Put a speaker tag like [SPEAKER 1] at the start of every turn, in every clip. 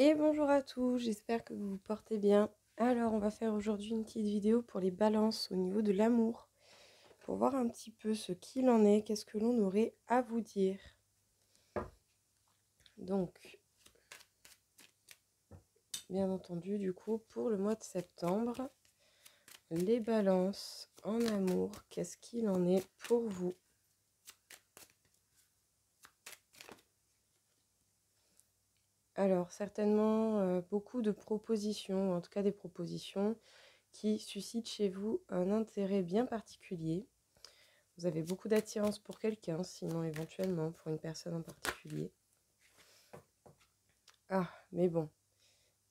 [SPEAKER 1] Et bonjour à tous, j'espère que vous vous portez bien. Alors, on va faire aujourd'hui une petite vidéo pour les balances au niveau de l'amour, pour voir un petit peu ce qu'il en est, qu'est-ce que l'on aurait à vous dire. Donc, bien entendu, du coup, pour le mois de septembre, les balances en amour, qu'est-ce qu'il en est pour vous? Alors, certainement beaucoup de propositions, en tout cas des propositions qui suscitent chez vous un intérêt bien particulier. Vous avez beaucoup d'attirance pour quelqu'un, sinon éventuellement pour une personne en particulier. Ah, mais bon.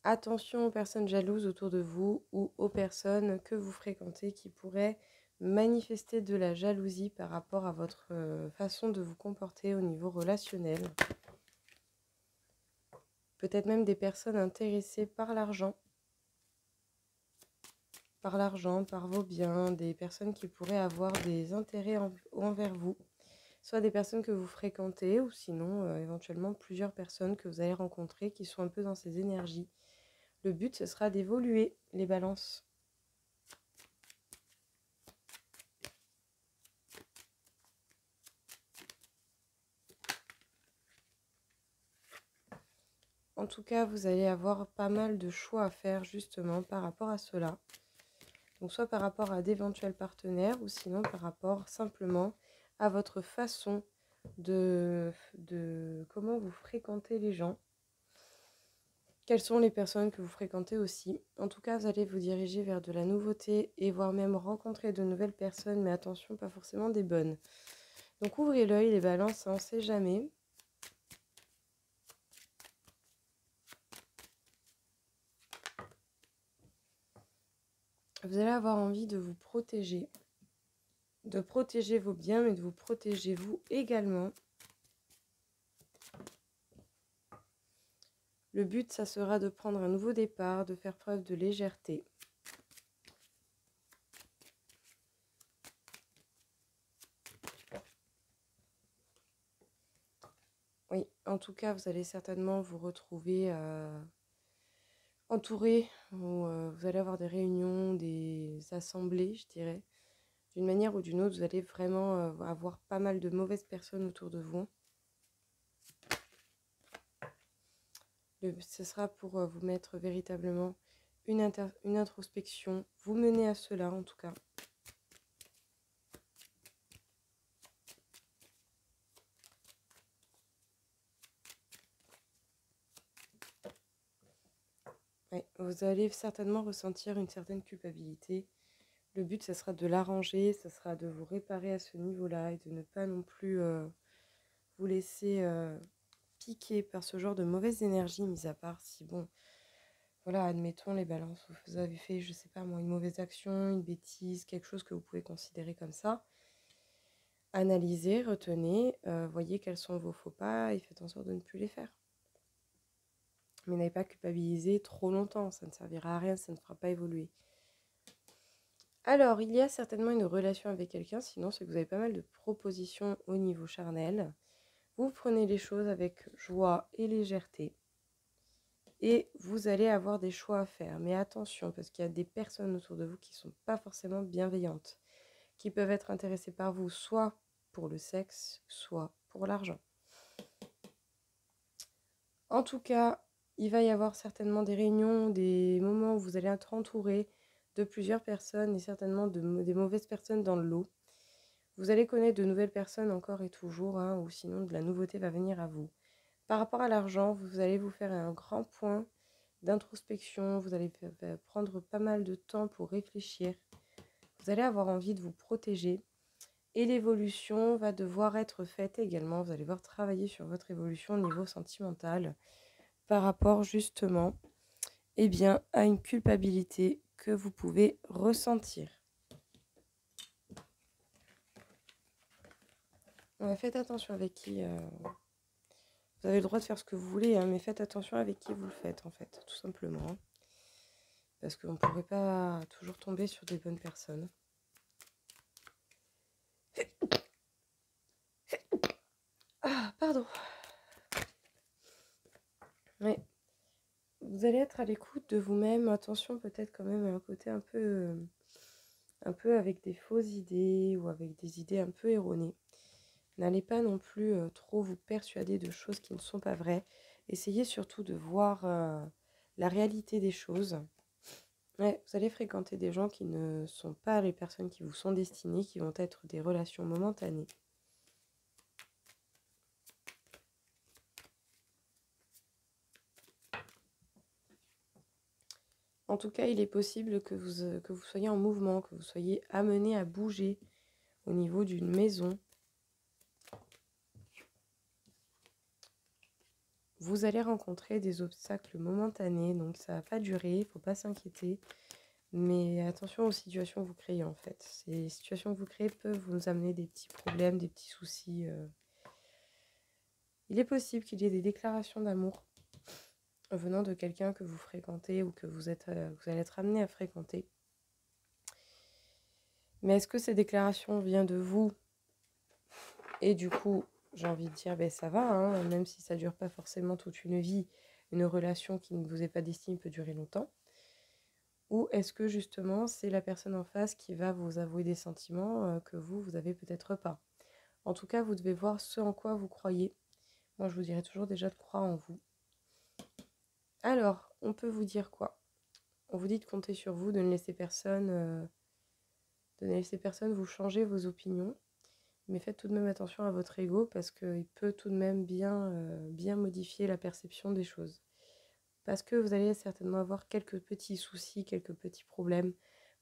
[SPEAKER 1] Attention aux personnes jalouses autour de vous ou aux personnes que vous fréquentez qui pourraient manifester de la jalousie par rapport à votre façon de vous comporter au niveau relationnel. Peut-être même des personnes intéressées par l'argent, par vos biens, des personnes qui pourraient avoir des intérêts envers vous. Soit des personnes que vous fréquentez ou sinon éventuellement plusieurs personnes que vous allez rencontrer qui sont un peu dans ces énergies. Le but, ce sera d'évoluer les balances. En tout cas, vous allez avoir pas mal de choix à faire justement par rapport à cela. Donc soit par rapport à d'éventuels partenaires ou sinon par rapport simplement à votre façon de comment vous fréquentez les gens. Quelles sont les personnes que vous fréquentez aussi? En tout cas, vous allez vous diriger vers de la nouveauté et voire même rencontrer de nouvelles personnes, mais attention, pas forcément des bonnes. Donc ouvrez l'œil, les balances, on ne sait jamais. Vous allez avoir envie de vous protéger, de protéger vos biens, mais de vous protéger vous également. Le but, ça sera de prendre un nouveau départ, de faire preuve de légèreté. Oui, en tout cas, vous allez certainement vous retrouver entouré, ou vous allez avoir des réunions, des assemblées, je dirais. D'une manière ou d'une autre, vous allez vraiment avoir pas mal de mauvaises personnes autour de vous. Ce sera pour vous mettre véritablement une introspection, vous mener à cela en tout cas. Ouais, vous allez certainement ressentir une certaine culpabilité. Le but, ce sera de l'arranger, ce sera de vous réparer à ce niveau-là et de ne pas non plus vous laisser piquer par ce genre de mauvaise énergie, mis à part si, bon, voilà, admettons les balances, vous avez fait, je sais pas moi, une mauvaise action, une bêtise, quelque chose que vous pouvez considérer comme ça. Analysez, retenez, voyez quels sont vos faux pas et faites en sorte de ne plus les faire. Mais n'avez pas culpabilisé trop longtemps, ça ne servira à rien, ça ne fera pas évoluer. Alors, il y a certainement une relation avec quelqu'un, sinon c'est que vous avez pas mal de propositions au niveau charnel. Vous prenez les choses avec joie et légèreté. Et vous allez avoir des choix à faire. Mais attention, parce qu'il y a des personnes autour de vous qui ne sont pas forcément bienveillantes, qui peuvent être intéressées par vous, soit pour le sexe, soit pour l'argent. En tout cas, il va y avoir certainement des réunions, des moments où vous allez être entouré de plusieurs personnes et certainement des mauvaises personnes dans le lot. Vous allez connaître de nouvelles personnes encore et toujours, hein, ou sinon de la nouveauté va venir à vous. Par rapport à l'argent, vous allez vous faire un grand point d'introspection, vous allez prendre pas mal de temps pour réfléchir. Vous allez avoir envie de vous protéger et l'évolution va devoir être faite également. Vous allez devoir travailler sur votre évolution au niveau sentimental par rapport justement à une culpabilité que vous pouvez ressentir. Faites attention avec qui. Vous avez le droit de faire ce que vous voulez, hein, mais faites attention avec qui vous le faites, en fait, tout simplement. Hein, parce qu'on ne pourrait pas toujours tomber sur des bonnes personnes. Ah, pardon. Oui. Vous allez être à l'écoute de vous-même. Attention peut-être quand même à un côté un peu avec des fausses idées ou avec des idées un peu erronées. N'allez pas non plus trop vous persuader de choses qui ne sont pas vraies. Essayez surtout de voir la réalité des choses. Ouais, vous allez fréquenter des gens qui ne sont pas les personnes qui vous sont destinées, qui vont être des relations momentanées. En tout cas, il est possible que vous soyez en mouvement, que vous soyez amené à bouger au niveau d'une maison. Vous allez rencontrer des obstacles momentanés, donc ça va pas durer, il ne faut pas s'inquiéter. Mais attention aux situations que vous créez en fait. Ces situations que vous créez peuvent vous amener des petits problèmes, des petits soucis. Il est possible qu'il y ait des déclarations d'amour venant de quelqu'un que vous fréquentez ou que vous allez être amené à fréquenter. Mais est-ce que ces déclarations viennent de vous? Et du coup, j'ai envie de dire, ben ça va, hein, même si ça ne dure pas forcément toute une vie, une relation qui ne vous est pas destinée peut durer longtemps. Ou est-ce que justement, c'est la personne en face qui va vous avouer des sentiments que vous avez peut-être pas? En tout cas, vous devez voir ce en quoi vous croyez. Moi, je vous dirais toujours déjà de croire en vous. Alors, on peut vous dire quoi? On vous dit de compter sur vous, de ne laisser personne vous changer vos opinions. Mais faites tout de même attention à votre ego parce qu'il peut tout de même bien modifier la perception des choses. Parce que vous allez certainement avoir quelques petits soucis, quelques petits problèmes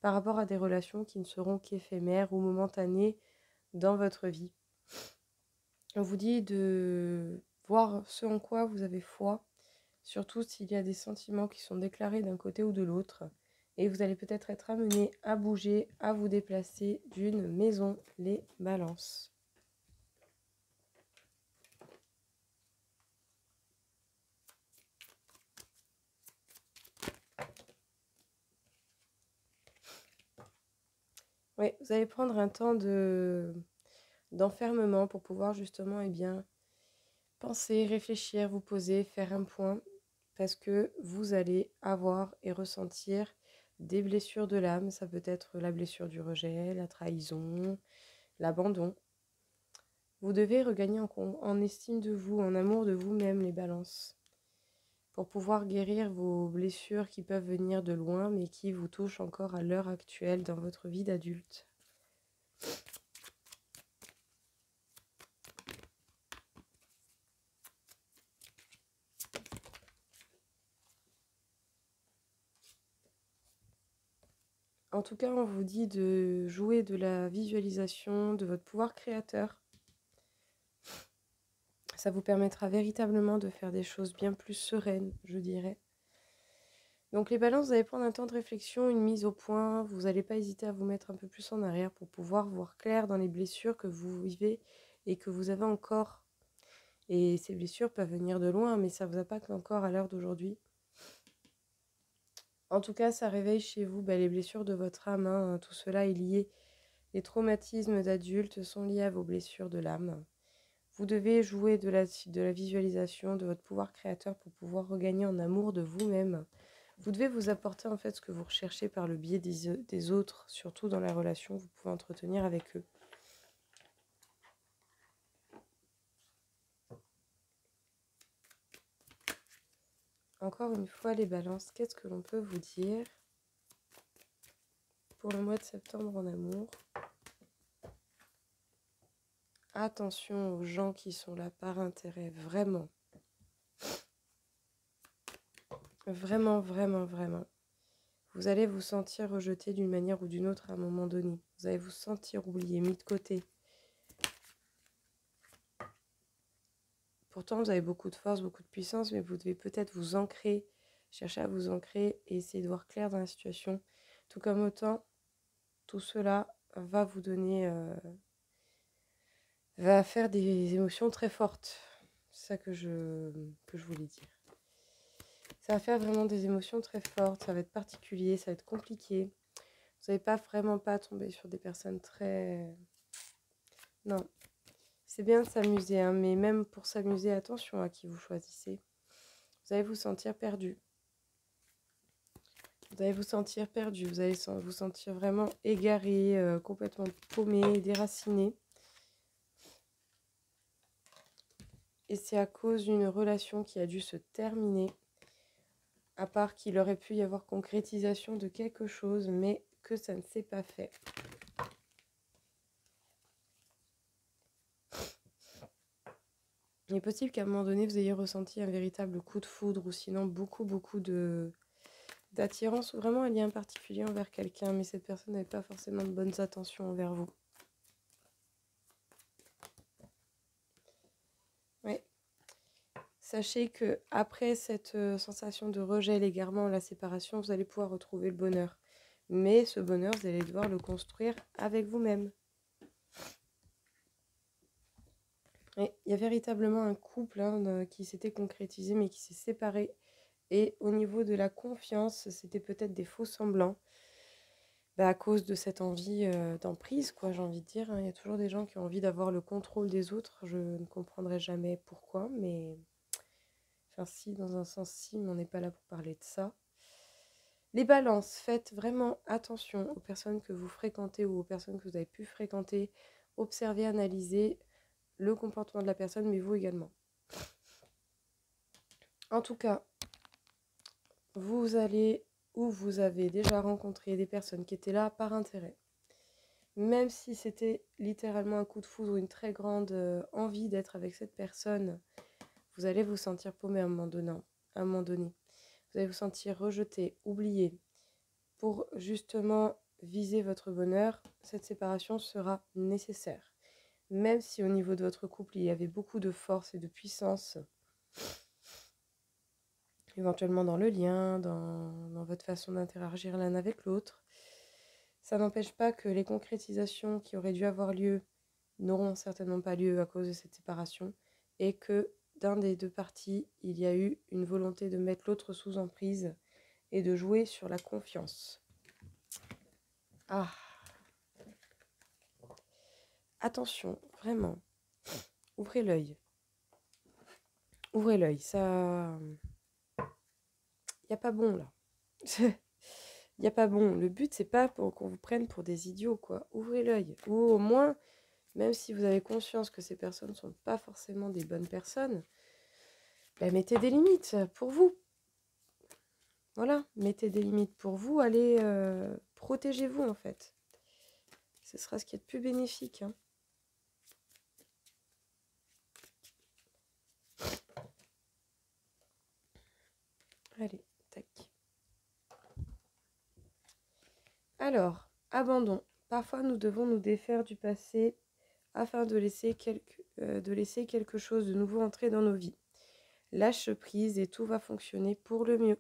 [SPEAKER 1] par rapport à des relations qui ne seront qu'éphémères ou momentanées dans votre vie. On vous dit de voir ce en quoi vous avez foi, surtout s'il y a des sentiments qui sont déclarés d'un côté ou de l'autre. Et vous allez peut-être être amené à bouger, à vous déplacer d'une maison, les balances. Oui, vous allez prendre un temps d'enfermement pour pouvoir justement penser, réfléchir, vous poser, faire un point, parce que vous allez avoir et ressentir des blessures de l'âme. Ça peut être la blessure du rejet, la trahison, l'abandon. Vous devez regagner en estime de vous, en amour de vous-même, les balances, pour pouvoir guérir vos blessures qui peuvent venir de loin, mais qui vous touchent encore à l'heure actuelle dans votre vie d'adulte. En tout cas, on vous dit de jouer de la visualisation, de votre pouvoir créateur. Ça vous permettra véritablement de faire des choses bien plus sereines, je dirais. Donc les balances, vous allez prendre un temps de réflexion, une mise au point. Vous n'allez pas hésiter à vous mettre un peu plus en arrière pour pouvoir voir clair dans les blessures que vous vivez et que vous avez encore. Et ces blessures peuvent venir de loin, mais ça ne vous impacte encore à l'heure d'aujourd'hui. En tout cas, ça réveille chez vous les blessures de votre âme. Hein. Tout cela est lié. Les traumatismes d'adultes sont liés à vos blessures de l'âme. Vous devez jouer de la visualisation, de votre pouvoir créateur pour pouvoir regagner en amour de vous-même. Vous devez vous apporter en fait ce que vous recherchez par le biais des autres, surtout dans la relation que vous pouvez entretenir avec eux. Encore une fois, les balances, qu'est-ce que l'on peut vous dire pour le mois de septembre en amour? Attention aux gens qui sont là par intérêt, vraiment. Vraiment, vraiment, vraiment. Vous allez vous sentir rejeté d'une manière ou d'une autre à un moment donné. Vous allez vous sentir oublié, mis de côté. Pourtant, vous avez beaucoup de force, beaucoup de puissance, mais vous devez peut-être vous ancrer, chercher à vous ancrer et essayer de voir clair dans la situation. Tout comme autant, tout cela va vous donner, va faire des émotions très fortes. C'est ça que je voulais dire. Ça va faire vraiment des émotions très fortes, ça va être particulier, ça va être compliqué. Vous n'allez pas vraiment pas tomber sur des personnes très... Non, c'est bien de s'amuser, hein, mais même pour s'amuser, attention à qui vous choisissez. Vous allez vous sentir perdu. Vous allez vous sentir perdu, vous allez vous sentir vraiment égaré, complètement paumé, déraciné. Et c'est à cause d'une relation qui a dû se terminer, à part qu'il aurait pu y avoir concrétisation de quelque chose, mais que ça ne s'est pas fait. Il est possible qu'à un moment donné, vous ayez ressenti un véritable coup de foudre ou sinon beaucoup d'attirance ou vraiment un lien particulier envers quelqu'un, mais cette personne n'avait pas forcément de bonnes attentions envers vous. Oui. Sachez que après cette sensation de rejet, l'égarement, la séparation, vous allez pouvoir retrouver le bonheur. Mais ce bonheur, vous allez devoir le construire avec vous-même. Et il y a véritablement un couple qui s'était concrétisé mais qui s'est séparé. Et au niveau de la confiance, c'était peut-être des faux semblants. À cause de cette envie d'emprise, quoi, j'ai envie de dire. Il y a toujours des gens qui ont envie d'avoir le contrôle des autres. Je ne comprendrai jamais pourquoi, mais... Enfin si, dans un sens si, mais on n'est pas là pour parler de ça. Les balances, faites vraiment attention aux personnes que vous fréquentez ou aux personnes que vous avez pu fréquenter. Observez, analysez le comportement de la personne, mais vous également. En tout cas, vous allez ou vous avez déjà rencontré des personnes qui étaient là par intérêt. Même si c'était littéralement un coup de foudre ou une très grande envie d'être avec cette personne, vous allez vous sentir paumé à un moment donné. Vous allez vous sentir rejeté, oublié. Pour justement viser votre bonheur, cette séparation sera nécessaire. Même si au niveau de votre couple, il y avait beaucoup de force et de puissance, éventuellement dans le lien, dans votre façon d'interagir l'un avec l'autre, ça n'empêche pas que les concrétisations qui auraient dû avoir lieu n'auront certainement pas lieu à cause de cette séparation et que d'un des deux parties, il y a eu une volonté de mettre l'autre sous emprise et de jouer sur la confiance. Ah. Attention, vraiment. Ouvrez l'œil. Ouvrez l'œil, ça... Il n'y a pas bon, là. Il n'y a pas bon. Le but, c'est pas pour qu'on vous prenne pour des idiots, quoi. Ouvrez l'œil. Ou au moins, même si vous avez conscience que ces personnes ne sont pas forcément des bonnes personnes, mettez des limites pour vous. Voilà, mettez des limites pour vous. Allez, protégez-vous, en fait. Ce sera ce qui est de plus bénéfique, hein. Allez, tac. Alors, abandon. Parfois, nous devons nous défaire du passé afin de laisser quelque chose de nouveau entrer dans nos vies. Lâche prise et tout va fonctionner pour le mieux.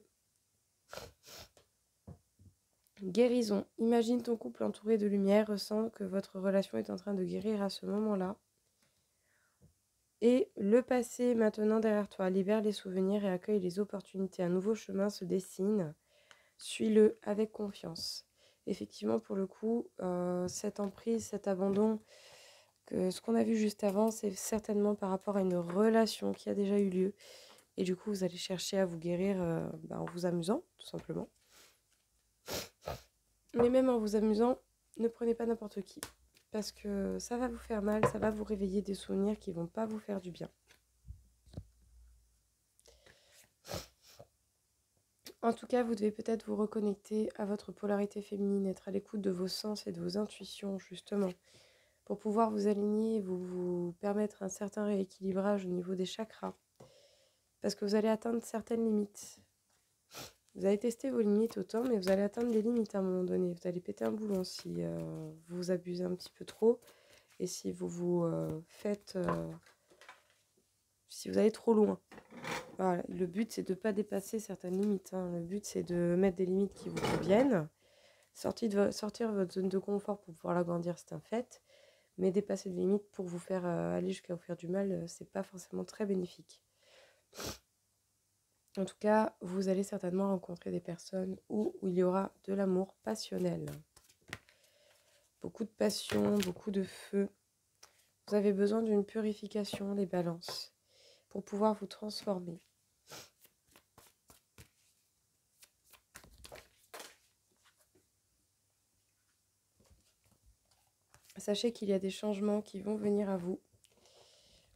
[SPEAKER 1] Guérison. Imagine ton couple entouré de lumière, ressens que votre relation est en train de guérir à ce moment-là. Et le passé maintenant derrière toi. Libère les souvenirs et accueille les opportunités. Un nouveau chemin se dessine. Suis-le avec confiance. Effectivement, pour le coup, cette emprise, cet abandon, ce qu'on a vu juste avant, c'est certainement par rapport à une relation qui a déjà eu lieu. Et du coup, vous allez chercher à vous guérir en vous amusant, tout simplement. Mais même en vous amusant, ne prenez pas n'importe qui. Parce que ça va vous faire mal, ça va vous réveiller des souvenirs qui ne vont pas vous faire du bien. En tout cas, vous devez peut-être vous reconnecter à votre polarité féminine, être à l'écoute de vos sens et de vos intuitions, justement, pour pouvoir vous aligner et vous permettre un certain rééquilibrage au niveau des chakras. Parce que vous allez atteindre certaines limites. Vous allez tester vos limites autant, mais vous allez atteindre des limites à un moment donné. Vous allez péter un boulon si vous abusez un petit peu trop et si vous vous faites... si vous allez trop loin. Voilà. Le but, c'est de ne pas dépasser certaines limites, hein. Le but, c'est de mettre des limites qui vous conviennent. Sortir de votre zone de confort pour pouvoir l'agrandir, c'est un fait. Mais dépasser des limites pour vous faire aller jusqu'à vous faire du mal, c'est pas forcément très bénéfique. En tout cas, vous allez certainement rencontrer des personnes où il y aura de l'amour passionnel. Beaucoup de passion, beaucoup de feu. Vous avez besoin d'une purification, les balances, pour pouvoir vous transformer. Sachez qu'il y a des changements qui vont venir à vous.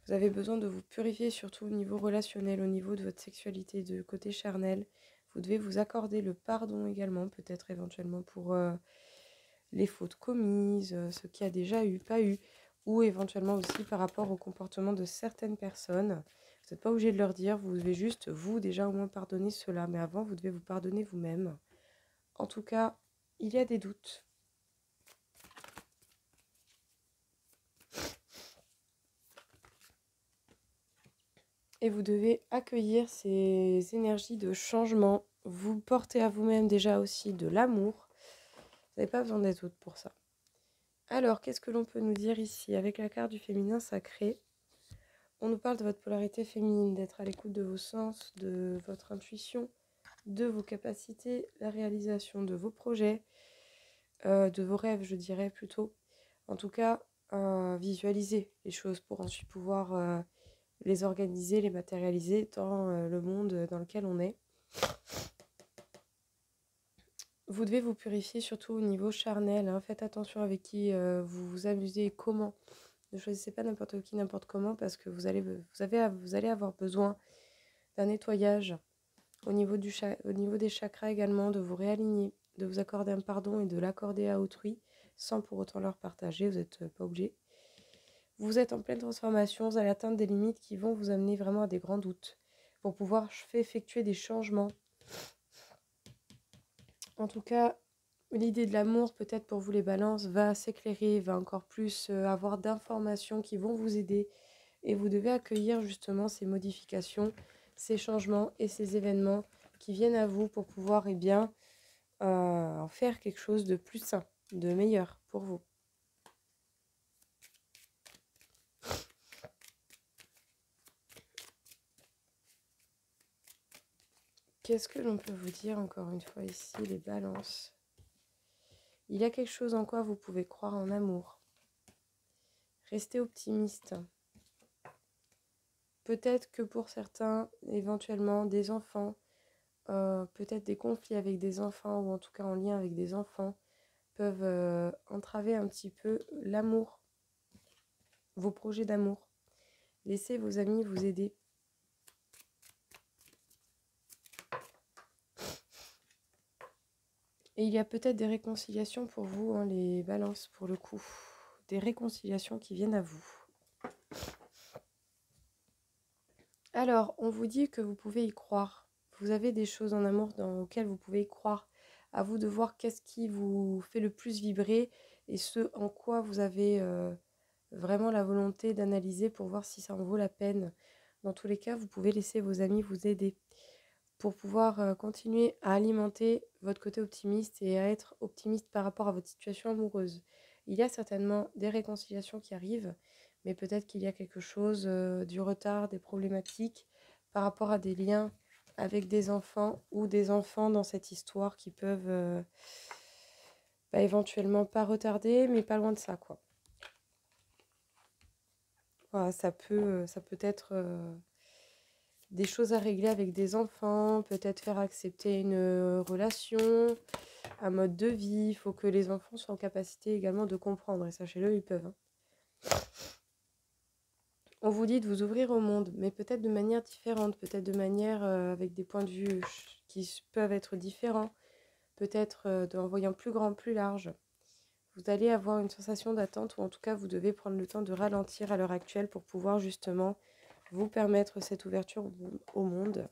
[SPEAKER 1] Vous avez besoin de vous purifier, surtout au niveau relationnel, au niveau de votre sexualité, de côté charnel. Vous devez vous accorder le pardon également, peut-être éventuellement pour les fautes commises, ce qu'il y a déjà eu, pas eu, ou éventuellement aussi par rapport au comportement de certaines personnes. Vous n'êtes pas obligé de leur dire, vous devez juste, vous, déjà au moins pardonner cela, mais avant, vous devez vous pardonner vous-même. En tout cas, il y a des doutes. Et vous devez accueillir ces énergies de changement. Vous portez à vous-même déjà aussi de l'amour. Vous n'avez pas besoin d'être autre pour ça. Alors, qu'est-ce que l'on peut nous dire ici? Avec la carte du féminin sacré, on nous parle de votre polarité féminine, d'être à l'écoute de vos sens, de votre intuition, de vos capacités, la réalisation de vos projets, de vos rêves, je dirais plutôt. En tout cas, visualiser les choses pour ensuite pouvoir les organiser, les matérialiser dans le monde dans lequel on est. Vous devez vous purifier surtout au niveau charnel. Hein. Faites attention avec qui vous vous amusez et comment. Ne choisissez pas n'importe qui, n'importe comment, parce que vous allez avoir besoin d'un nettoyage au niveau des chakras également, de vous réaligner, de vous accorder un pardon et de l'accorder à autrui, sans pour autant leur partager, vous n'êtes pas obligé. Vous êtes en pleine transformation, vous allez atteindre des limites qui vont vous amener vraiment à des grands doutes, pour pouvoir effectuer des changements. En tout cas, l'idée de l'amour, peut-être pour vous les balances, va s'éclairer, va encore plus avoir d'informations qui vont vous aider. Et vous devez accueillir justement ces modifications, ces changements et ces événements qui viennent à vous pour pouvoir en faire quelque chose de plus sain, de meilleur pour vous. Qu'est-ce que l'on peut vous dire encore une fois ici, les balances? Il y a quelque chose en quoi vous pouvez croire en amour. Restez optimiste. Peut-être que pour certains, éventuellement des enfants, peut-être des conflits avec des enfants, ou en tout cas en lien avec des enfants, peuvent entraver un petit peu l'amour, vos projets d'amour. Laissez vos amis vous aider. Et il y a peut-être des réconciliations pour vous, hein, les balances pour le coup. Des réconciliations qui viennent à vous. Alors, on vous dit que vous pouvez y croire. Vous avez des choses en amour auxquelles vous pouvez y croire. À vous de voir qu'est-ce qui vous fait le plus vibrer et ce en quoi vous avez vraiment la volonté d'analyser pour voir si ça en vaut la peine. Dans tous les cas, vous pouvez laisser vos amis vous aider pour pouvoir continuer à alimenter votre côté optimiste et à être optimiste par rapport à votre situation amoureuse. Il y a certainement des réconciliations qui arrivent, mais peut-être qu'il y a quelque chose, du retard, des problématiques par rapport à des liens avec des enfants ou des enfants dans cette histoire qui peuvent éventuellement pas retarder, mais pas loin de ça, quoi. Voilà, ça peut être des choses à régler avec des enfants, peut-être faire accepter une relation, un mode de vie. Il faut que les enfants soient en capacité également de comprendre, et sachez-le, ils peuvent. Hein. On vous dit de vous ouvrir au monde, mais peut-être de manière différente, peut-être de manière avec des points de vue qui peuvent être différents, peut-être en voyant plus grand, plus large. Vous allez avoir une sensation d'attente, ou en tout cas, vous devez prendre le temps de ralentir à l'heure actuelle pour pouvoir justement vous permettre cette ouverture au monde.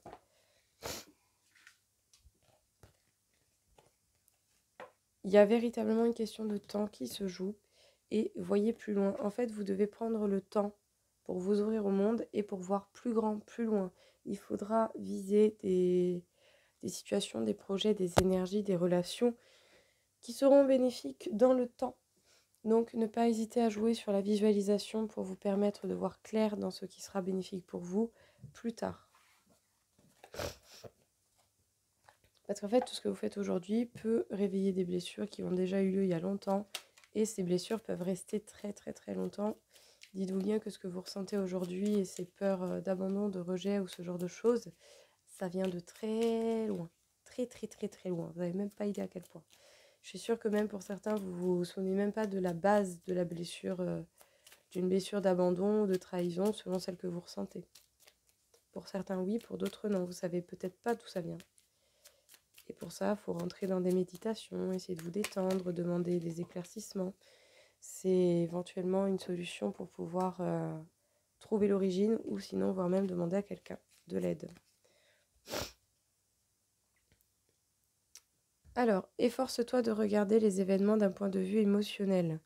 [SPEAKER 1] Il y a véritablement une question de temps qui se joue et voyez plus loin. En fait, vous devez prendre le temps pour vous ouvrir au monde et pour voir plus grand, plus loin. Il faudra viser des situations, des projets, des énergies, des relations qui seront bénéfiques dans le temps. Donc, ne pas hésiter à jouer sur la visualisation pour vous permettre de voir clair dans ce qui sera bénéfique pour vous plus tard. Parce qu'en fait, tout ce que vous faites aujourd'hui peut réveiller des blessures qui ont déjà eu lieu il y a longtemps. Et ces blessures peuvent rester très très très longtemps. Dites-vous bien que ce que vous ressentez aujourd'hui et ces peurs d'abandon, de rejet ou ce genre de choses, ça vient de très loin. Très très très très loin. Vous n'avez même pas idée à quel point. Je suis sûre que même pour certains, vous vous souvenez même pas de la base de la blessure, d'une blessure d'abandon ou de trahison, selon celle que vous ressentez. Pour certains, oui, pour d'autres, non. Vous savez peut-être pas d'où ça vient. Et pour ça, il faut rentrer dans des méditations, essayer de vous détendre, demander des éclaircissements. C'est éventuellement une solution pour pouvoir trouver l'origine ou sinon, voire même demander à quelqu'un de l'aide. Alors, efforce-toi de regarder les événements d'un point de vue émotionnel.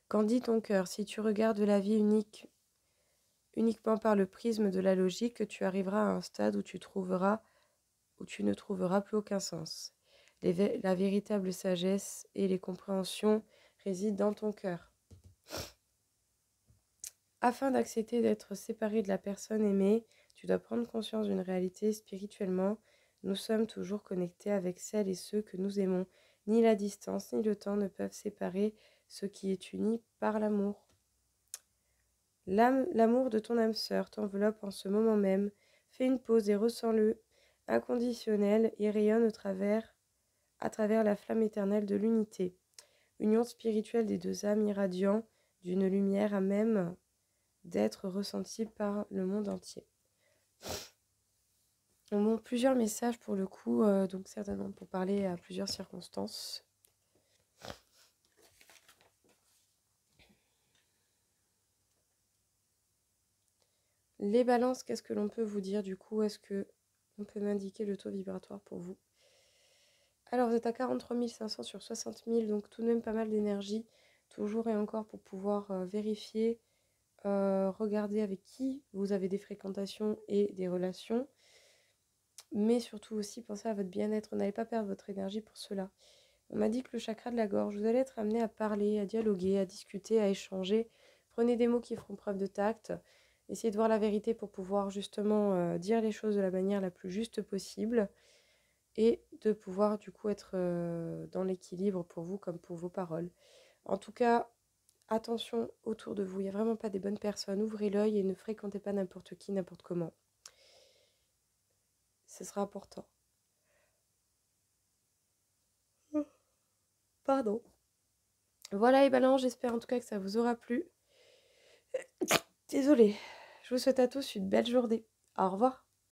[SPEAKER 1] Qu'en dit ton cœur? Si tu regardes la vie uniquement par le prisme de la logique, tu arriveras à un stade où tu ne trouveras plus aucun sens. La véritable sagesse et les compréhensions résident dans ton cœur. Afin d'accepter d'être séparé de la personne aimée, tu dois prendre conscience d'une réalité spirituellement. Nous sommes toujours connectés avec celles et ceux que nous aimons. Ni la distance ni le temps ne peuvent séparer ce qui est uni par l'amour. L'amour de ton âme sœur t'enveloppe en ce moment même. Fais une pause et ressens-le, inconditionnel, et rayonne à travers la flamme éternelle de l'unité. Union spirituelle des deux âmes irradiant d'une lumière à même d'être ressentie par le monde entier. Bon, plusieurs messages pour le coup, donc certainement pour parler à plusieurs circonstances. Les balances, qu'est-ce que l'on peut vous dire du coup? Est-ce que on peut m'indiquer le taux vibratoire pour vous? Alors vous êtes à 43 500 sur 60 000, donc tout de même pas mal d'énergie, toujours et encore pour pouvoir vérifier, regarder avec qui vous avez des fréquentations et des relations, mais surtout aussi penser à votre bien-être, n'allez pas perdre votre énergie pour cela. On m'a dit que le chakra de la gorge, vous allez être amené à parler, à dialoguer, à discuter, à échanger. Prenez des mots qui feront preuve de tact. Essayez de voir la vérité pour pouvoir justement dire les choses de la manière la plus juste possible et de pouvoir du coup être dans l'équilibre pour vous comme pour vos paroles. En tout cas, attention autour de vous, il n'y a vraiment pas des bonnes personnes. Ouvrez l'œil et ne fréquentez pas n'importe qui, n'importe comment. Ce sera important. Pardon. Voilà les balances, j'espère en tout cas que ça vous aura plu. Désolée. Je vous souhaite à tous une belle journée. Au revoir.